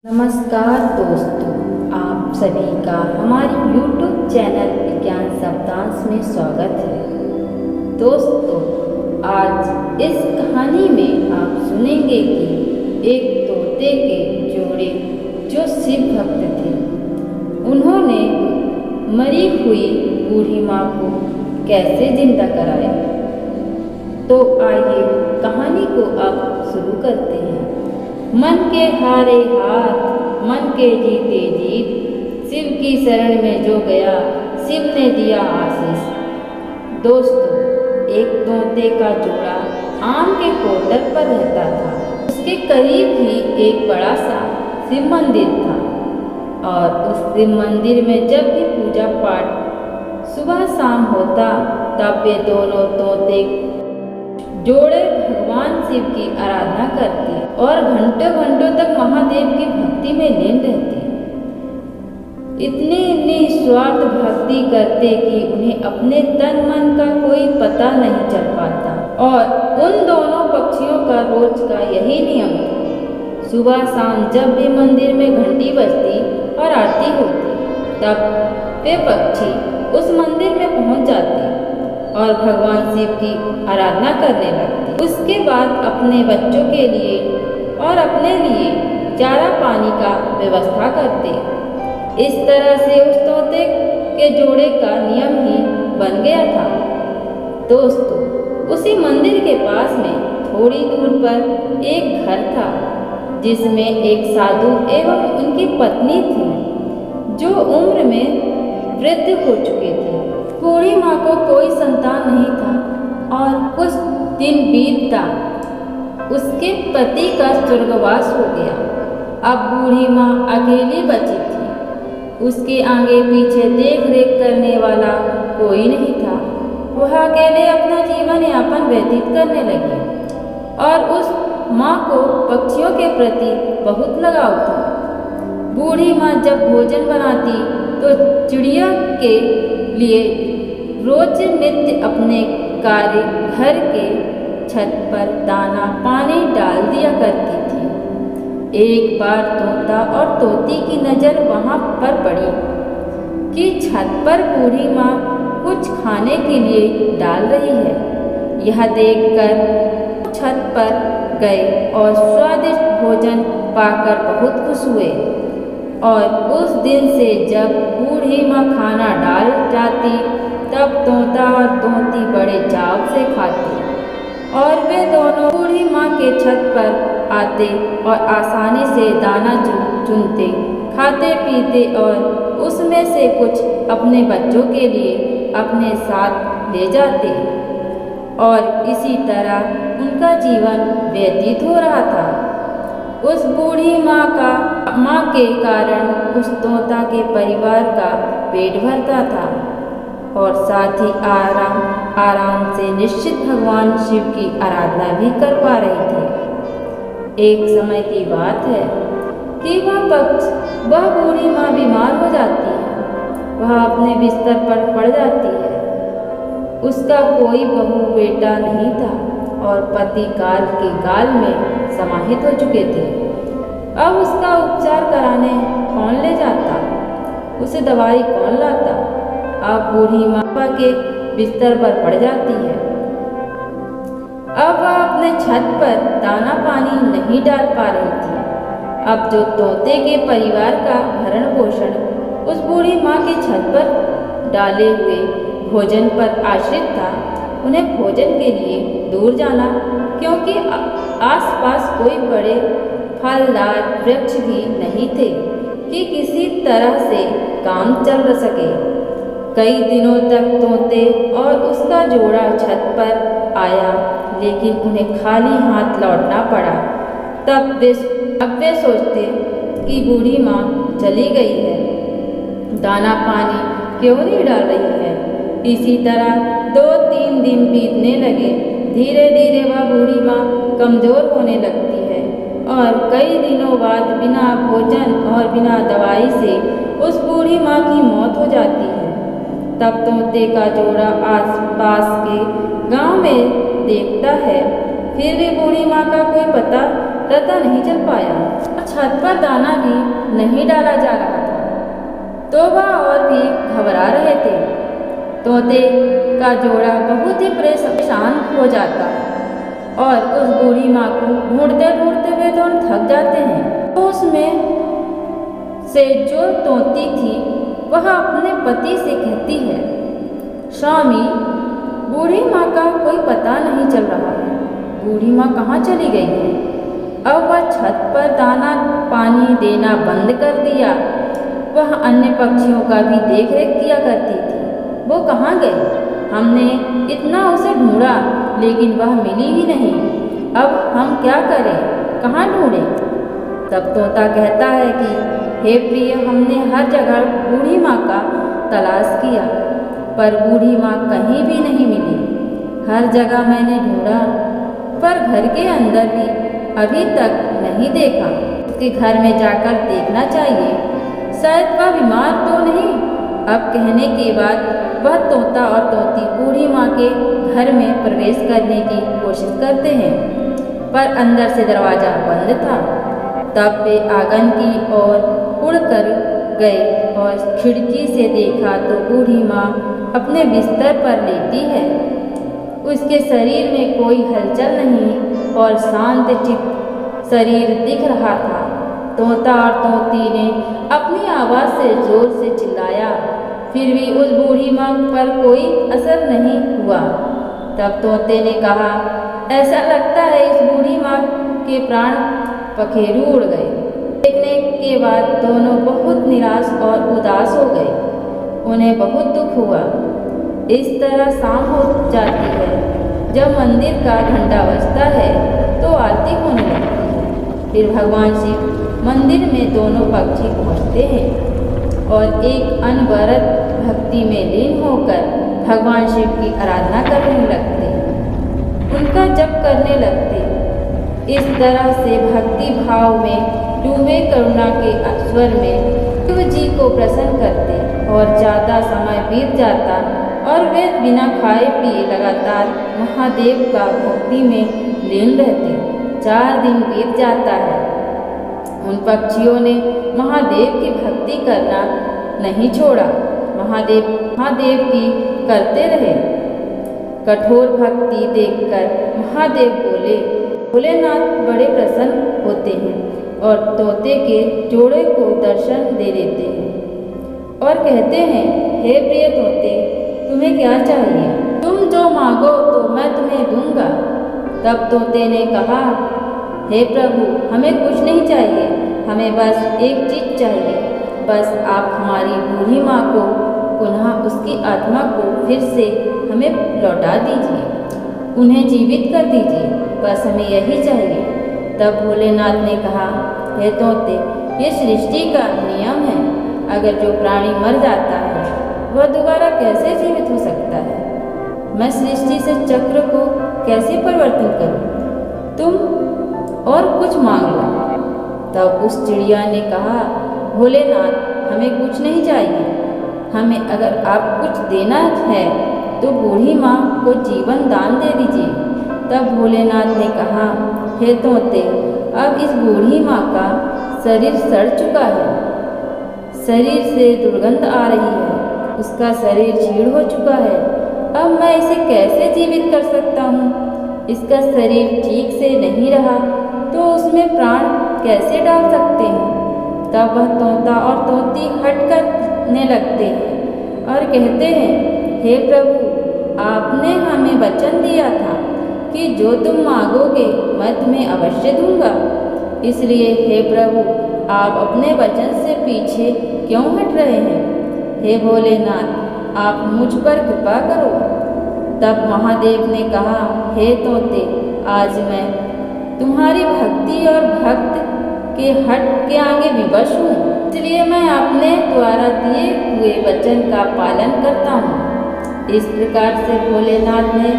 नमस्कार दोस्तों, आप सभी का हमारी YouTube चैनल विज्ञान शब्दांश में स्वागत है। दोस्तों, आज इस कहानी में आप सुनेंगे कि एक तोते के जोड़े जो शिव भक्त थे, उन्होंने मरी हुई बूढ़ी माँ को कैसे जिंदा कराया। तो आइए कहानी को अब शुरू करते हैं। मन के हारे हार, मन के जीते जीत, शिव की शरण में जो गया, शिव ने दिया आशीष। दोस्तों, एक तोते का जोड़ा आम के कोटक पर रहता था। उसके करीब ही एक बड़ा सा शिव मंदिर था और उस शिव मंदिर में जब भी पूजा पाठ सुबह शाम होता, तब वे दोनों तोते जोड़े भगवान शिव की आराधना करते और घंटों घंटों तक महादेव की भक्ति में लीन रहते। इतनी निस्वार्थ भक्ति करते कि उन्हें अपने तन मन का कोई पता नहीं चल पाता। और उन दोनों पक्षियों का रोज का यही नियम था। सुबह शाम जब भी मंदिर में घंटी बजती और आरती होती, तब वे पक्षी उस मंदिर में पहुंच जाते और भगवान शिव की आराधना करने लगते। उसके बाद अपने बच्चों के लिए और अपने लिए चारा पानी का व्यवस्था करते। इस तरह से उस तोते के जोड़े का नियम ही बन गया था। दोस्तों, उसी मंदिर के पास में थोड़ी दूर पर एक घर था, जिसमें एक साधु एवं उनकी पत्नी थी, जो उम्र में वृद्ध हो चुके थे। बूढ़ी माँ को कोई संतान नहीं था और कुछ दिन बीतता उसके पति का स्वर्गवास हो गया। अब बूढ़ी माँ अकेली बची थी। उसके आगे पीछे देख रेख करने वाला कोई नहीं था। वह अकेले अपना जीवन यापन व्यतीत करने लगी और उस माँ को पक्षियों के प्रति बहुत लगाव था। बूढ़ी माँ जब भोजन बनाती तो चिड़िया के लिए रोज नित्य अपने कार्य घर के छत पर दाना पानी डाल दिया करती थी। एक बार तोता और तोती की नज़र वहाँ पर पड़ी कि छत पर बूढ़ी माँ कुछ खाने के लिए डाल रही है। यह देखकर छत पर गए और स्वादिष्ट भोजन पाकर बहुत खुश हुए। और उस दिन से जब बूढ़ी माँ खाना डाल जाती, तब तोता और तोती बड़े चाव से खाते और वे दोनों बूढ़ी माँ के छत पर आते और आसानी से दाना चुनते, खाते पीते और उसमें से कुछ अपने बच्चों के लिए अपने साथ ले जाते। और इसी तरह उनका जीवन व्यतीत हो रहा था। उस बूढ़ी माँ के कारण उस तोता के परिवार का पेट भरता था और साथ ही आराम से निश्चित भगवान शिव की आराधना भी कर पा रहे थे। एक समय की बात है कि वह बूढ़ी माँ बीमार हो जाती है। वह अपने बिस्तर पर पड़ जाती है। उसका कोई बहू बेटा नहीं था और पति काल के गाल में समाहित हो चुके थे। अब उसका उपचार कराने कौन ले जाता, उसे दवाई कौन लाता। अब बूढ़ी माँ के बिस्तर पर पड़ जाती है। अब वह अपने छत पर दाना पानी नहीं डाल पा रही थी। अब जो तोते के परिवार का भरण पोषण उस बूढ़ी माँ के छत पर डाले हुए भोजन पर आश्रित था, उन्हें भोजन के लिए दूर जाना, क्योंकि आसपास कोई बड़े फलदार वृक्ष भी नहीं थे कि किसी तरह से काम चल सके। कई दिनों तक तोते और उसका जोड़ा छत पर आया, लेकिन उन्हें खाली हाथ लौटना पड़ा। अब वे सोचते कि बूढ़ी माँ चली गई है, दाना पानी क्यों नहीं डाल रही है। इसी तरह 2-3 दिन बीतने लगे। धीरे धीरे वह बूढ़ी माँ कमजोर होने लगती है और कई दिनों बाद बिना भोजन और बिना दवाई से उस बूढ़ी माँ की मौत हो जाती है। तब तोते का जोड़ा आसपास के गांव में देखता है, फिर भी बूढ़ी माँ का कोई पता पता नहीं चल पाया और छत पर दाना भी नहीं डाला जा रहा था। तोबा और भी घबरा रहे थे। तोते का जोड़ा बहुत ही परेशान हो जाता और उस बूढ़ी माँ को ढूंढते ढूंढते वे दोनों थक जाते हैं। तो उसमें से जो तोती थी वह अपने पति से कहती है, स्वामी, बूढ़ी माँ का कोई पता नहीं चल रहा है। बूढ़ी माँ कहाँ चली गई है? अब वह छत पर दाना पानी देना बंद कर दिया। वह अन्य पक्षियों का भी देख रेख किया करती थी। वो कहाँ गई? हमने इतना उसे ढूंढा लेकिन वह मिली ही नहीं। अब हम क्या करें? कहाँ ढूंढें? तब तोता कहता है कि हे प्रिय, हमने हर जगह बूढ़ी माँ का तलाश किया पर बूढ़ी माँ कहीं भी नहीं मिली। हर जगह मैंने ढूंढा पर घर के अंदर भी अभी तक नहीं देखा। उसके घर में जाकर देखना चाहिए, शायद वह बीमार तो नहीं। अब कहने के बाद वह तोता और तोती बूढ़ी माँ के घर में प्रवेश करने की कोशिश करते हैं पर अंदर से दरवाज़ा बंद था। तब वे आंगन की ओर उड़कर गए और खिड़की से देखा तो बूढ़ी माँ अपने बिस्तर पर लेटी है। उसके शरीर में कोई हलचल नहीं और शांत चित्त शरीर दिख रहा था। तोता और तोती ने अपनी आवाज़ से जोर से चिल्लाया, फिर भी उस बूढ़ी माँ पर कोई असर नहीं हुआ। तब तोते ने कहा, ऐसा लगता है इस बूढ़ी माँ के प्राण पखेरु उड़ गए। देखने के बाद दोनों बहुत निराश और उदास हो गए। उन्हें बहुत दुख हुआ। इस तरह शाम हो जाती है। जब मंदिर का घंटा बजता है तो आरती होने लगती है। फिर भगवान शिव मंदिर में दोनों पक्षी पहुँचते हैं और एक अनवरत भक्ति में लीन होकर भगवान शिव की आराधना करने लगते, उनका जप करने लगते। इस तरह से भक्ति भाव में डूबे करुणा के स्वर में शिव जी को प्रसन्न करते और ज़्यादा समय बीत जाता और वे बिना खाए पिए लगातार महादेव का भक्ति में लीन रहते। 4 दिन बीत जाता है। उन पक्षियों ने महादेव की भक्ति करना नहीं छोड़ा। महादेव की करते रहे। कठोर भक्ति देखकर महादेव बोले, भोलेनाथ बड़े प्रसन्न होते हैं और तोते के जोड़े को दर्शन दे देते हैं और कहते हैं, हे प्रिय तोते, तुम्हें क्या चाहिए? तुम जो मांगो तो मैं तुम्हें दूंगा। तब तोते ने कहा, हे प्रभु, हमें कुछ नहीं चाहिए, हमें बस एक चीज़ चाहिए। बस आप हमारी बूढ़ी माँ को पुनः उसकी आत्मा को फिर से हमें लौटा दीजिए, उन्हें जीवित कर दीजिए, बस हमें यही चाहिए। तब भोलेनाथ ने कहा, हे तोते, ये सृष्टि का नियम है। अगर जो प्राणी मर जाता है वह दोबारा कैसे जीवित हो सकता है? मैं सृष्टि से चक्र को कैसे परिवर्तन करूं? तुम और कुछ मांग लो। तब उस चिड़िया ने कहा, भोलेनाथ, हमें कुछ नहीं चाहिए, हमें अगर आप कुछ देना है तो बूढ़ी माँ को जीवन दान दे दीजिए। तब भोलेनाथ ने कहा, हे तोते, अब इस बूढ़ी माँ का शरीर सड़ चुका है, शरीर से दुर्गंध आ रही है, उसका शरीर छीड़ हो चुका है। अब मैं इसे कैसे जीवित कर सकता हूँ? इसका शरीर ठीक से नहीं रहा तो उसमें प्राण कैसे डाल सकते हैं? तब वह तोता और तोती हट करने लगते हैं और कहते हैं, हे प्रभु, आपने हमें वचन दिया था कि जो तुम मांगोगे मैं तुम्हें अवश्य दूंगा। इसलिए हे प्रभु, आप अपने वचन से पीछे क्यों हट रहे हैं? हे भोलेनाथ, आप मुझ पर कृपा करो। तब महादेव ने कहा, हे तोते, आज मैं तुम्हारी भक्ति और भक्त के हट के आगे विवश हूँ, इसलिए मैं अपने द्वारा दिए हुए वचन का पालन करता हूँ। इस प्रकार से भोलेनाथ ने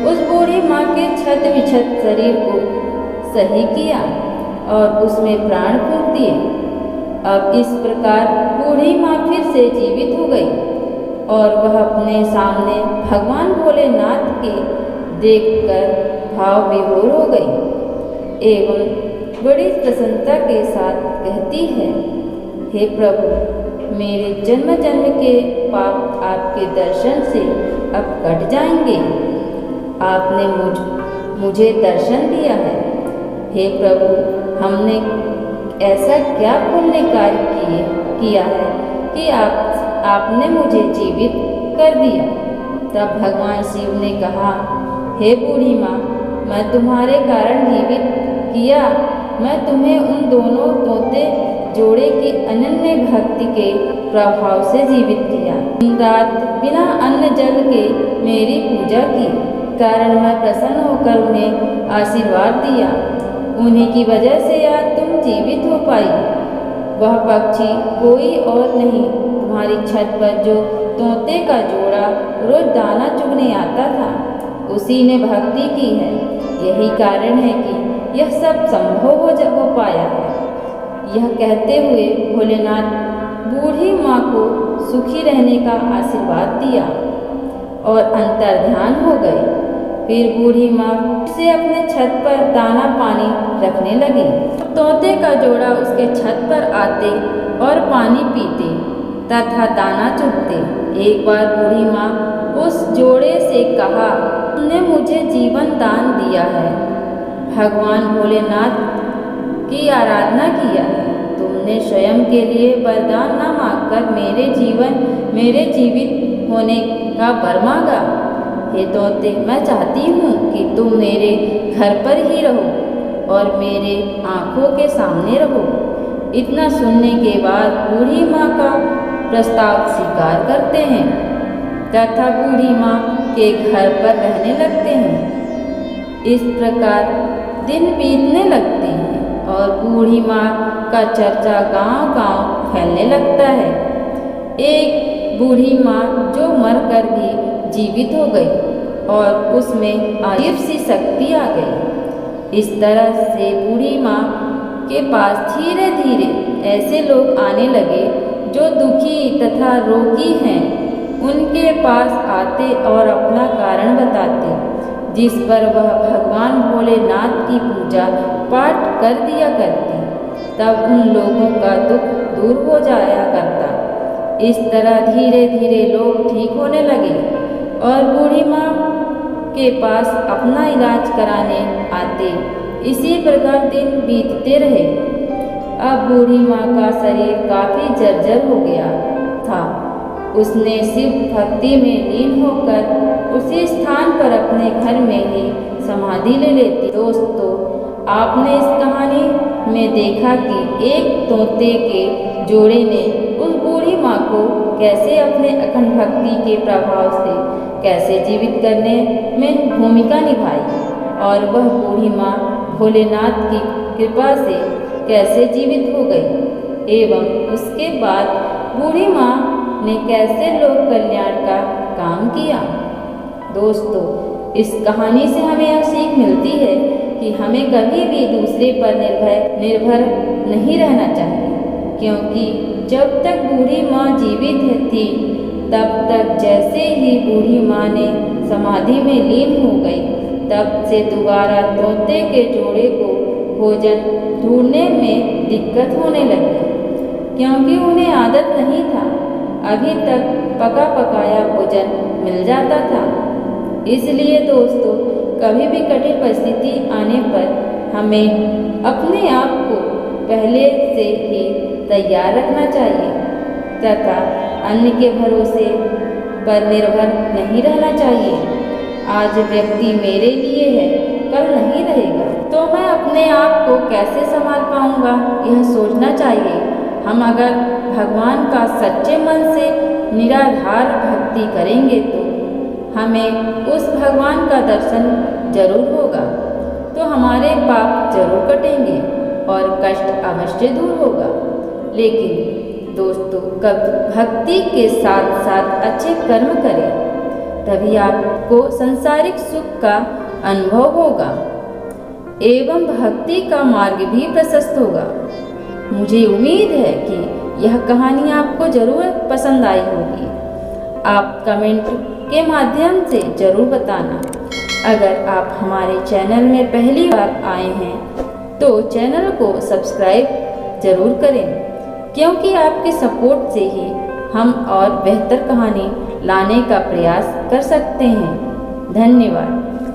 उस बूढ़ी माँ के छत विछत शरीर को सही किया और उसमें प्राण फूंक दिए। अब इस प्रकार बूढ़ी माँ फिर से जीवित हो गई और वह अपने सामने भगवान भोलेनाथ के देखकर भाव विभोर हो गई एवं बड़ी प्रसन्नता के साथ कहती है, हे प्रभु, मेरे जन्म जन्म के पाप आपके दर्शन से अब कट जाएंगे। आपने मुझे दर्शन दिया है। हे प्रभु, हमने ऐसा क्या पुण्य कार्य किया है कि आपने मुझे जीवित कर दिया। तब भगवान शिव ने कहा, हे बूढ़ी माँ, मैं तुम्हारे कारण जीवित किया। मैं तुम्हें उन दोनों तोते जोड़े की अनन्य भक्ति के प्रभाव से जीवित किया। दिन रात बिना अन्न जल के मेरी पूजा की कारण मैं प्रसन्न होकर उन्हें आशीर्वाद दिया। उन्हीं की वजह से आज तुम जीवित हो पाई। वह पक्षी कोई और नहीं, तुम्हारी छत पर जो तोते का जोड़ा रोज दाना चुगने आता था, उसी ने भक्ति की है। यही कारण है कि यह सब संभव हो पाया है। यह कहते हुए भोलेनाथ बूढ़ी माँ को सुखी रहने का आशीर्वाद दिया और अंतर्ध्यान हो गए। फिर बूढ़ी माँ से अपने छत पर दाना पानी रखने लगी। तोते का जोड़ा उसके छत पर आते और पानी पीते तथा दाना चुगते। एक बार बूढ़ी माँ उस जोड़े से कहा, तुमने मुझे जीवन दान दिया है, भगवान भोलेनाथ की आराधना किया है। तुमने स्वयं के लिए वरदान न मांगकर मेरे जीवित होने का वर मांगा। हे तोते, मैं चाहती हूँ कि तुम मेरे घर पर ही रहो और मेरे आँखों के सामने रहो। इतना सुनने के बाद बूढ़ी माँ का प्रस्ताव स्वीकार करते हैं तथा बूढ़ी माँ के घर पर रहने लगते हैं। इस प्रकार दिन बीतने लगते हैं और बूढ़ी माँ का चर्चा गांव-गांव फैलने लगता है। एक बूढ़ी माँ जो मरकर भी जीवित हो गई और उसमें अजीब सी शक्ति आ गई। इस तरह से बूढ़ी माँ के पास धीरे धीरे ऐसे लोग आने लगे जो दुखी तथा रोगी हैं। उनके पास आते और अपना कारण बताते, जिस पर वह भगवान भोलेनाथ की पूजा पाठ कर दिया करते। तब उन लोगों का दुख दूर हो जाया करता। इस तरह धीरे धीरे लोग ठीक होने लगे और बूढ़ी माँ के पास अपना इलाज कराने आते। इसी प्रकार दिन बीतते रहे। अब बूढ़ी माँ का शरीर काफी जर्जर हो गया था। उसने शिव भक्ति में लीन होकर उसी स्थान पर अपने घर में ही समाधि ले लेती। दोस्तों, आपने इस कहानी में देखा कि एक तोते के जोड़े ने उस बूढ़ी माँ को कैसे अपने अखंड भक्ति के प्रभाव से कैसे जीवित करने में भूमिका निभाई और वह बूढ़ी माँ भोलेनाथ की कृपा से कैसे जीवित हो गई एवं उसके बाद बूढ़ी माँ ने कैसे लोक कल्याण का काम किया। दोस्तों, इस कहानी से हमें यह सीख मिलती है कि हमें कभी भी दूसरे पर निर्भर नहीं रहना चाहिए, क्योंकि जब तक बूढ़ी माँ जीवित थी तब तक जैसे ही बूढ़ी माँ ने समाधि में लीन हो गई, तब से दोबारा तोते के जोड़े को भोजन ढूंढने में दिक्कत होने लगी, क्योंकि उन्हें आदत नहीं था। अभी तक पका पकाया भोजन मिल जाता था। इसलिए दोस्तों, कभी भी कठिन परिस्थिति आने पर हमें अपने आप को पहले से ही तैयार रखना चाहिए तथा अन्य के भरोसे पर निर्भर नहीं रहना चाहिए। आज व्यक्ति मेरे लिए है, कल नहीं रहेगा, तो मैं अपने आप को कैसे संभाल पाऊंगा, यह सोचना चाहिए। हम अगर भगवान का सच्चे मन से निराधार भक्ति करेंगे तो हमें उस भगवान का दर्शन जरूर होगा, तो हमारे पाप जरूर कटेंगे और कष्ट अवश्य दूर होगा। लेकिन दोस्तों, भक्ति के साथ साथ अच्छे कर्म करें, तभी आपको सांसारिक सुख का अनुभव होगा एवं भक्ति का मार्ग भी प्रशस्त होगा। मुझे उम्मीद है कि यह कहानी आपको जरूर पसंद आई होगी। आप कमेंट के माध्यम से जरूर बताना। अगर आप हमारे चैनल में पहली बार आए हैं तो चैनल को सब्सक्राइब जरूर करें, क्योंकि आपके सपोर्ट से ही हम और बेहतर कहानी लाने का प्रयास कर सकते हैं। धन्यवाद।